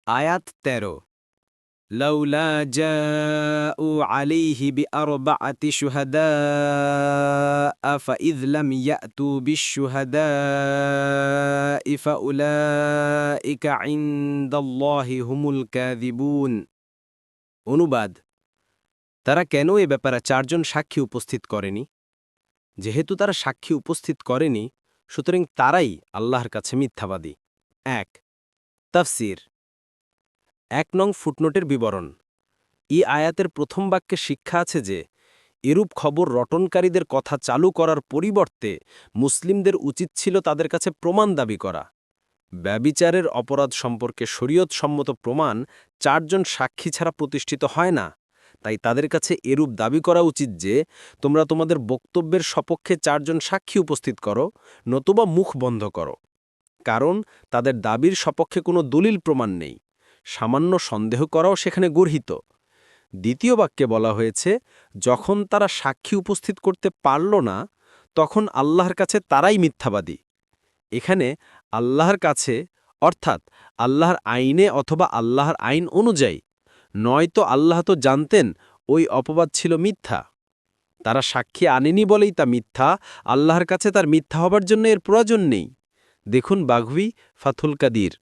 আয়াত ১৩ লাউলা জাউ আলাইহি বিআরবাআতি শুহাদা ফাইয লাম ইয়াতু বিশুহাদাই ফাউলাইকা ইনদাল্লাহি হুমুল কাযিবুন। অনুবাদ: তারা কেন এ ব্যাপারে ৪ জন সাক্ষী উপস্থিত করেনি? যেহেতু তারা সাক্ষী উপস্থিত করেনি, সুতরাং তারাই আল্লাহর কাছে মিথ্যাবাদী। ১. তাফসীর ১ নং ফুটনোটের বিবরণ। এই আয়াতের প্রথম বাক্যে শিক্ষা আছে যে, এরূপ খবর রটনকারীদের কথা চালু করার পরিবর্তে মুসলিমদের উচিত ছিল তাদের কাছে প্রমাণ দাবি করা। ব্যভিচারের অপরাধ সম্পর্কে শরীয়তসম্মত প্রমাণ ৪ জন সাক্ষী ছাড়া প্রতিষ্ঠিত হয় না। তাই তাদের কাছে এরূপ দাবি করা উচিত যে, তোমরা তোমাদের বক্তব্যের সপক্ষে ৪ জন সাক্ষী উপস্থিত করো, নতুবা মুখ বন্ধ করো। কারণ তাদের দাবির সপক্ষে কোনো দলিল প্রমাণ নেই। সামান্য সন্দেহ করাও সেখানে গর্হিত। দ্বিতীয় বাক্যে বলা হয়েছে, যখন তারা সাক্ষী উপস্থিত করতে পারল না, তখন আল্লাহর কাছে তারাই মিথ্যাবাদী। এখানে আল্লাহর কাছে অর্থাৎ আল্লাহর আইনে অথবা আল্লাহর আইন অনুযায়ী, নয়তো আল্লাহ তো জানতেন ওই অপবাদ ছিল মিথ্যা। তারা সাক্ষী আনেনি বলেই তা মিথ্যা, আল্লাহর কাছে তার মিথ্যা হবার জন্য এর প্রয়োজন নেই। দেখুন বাঘবি, ফাথুল কাদির।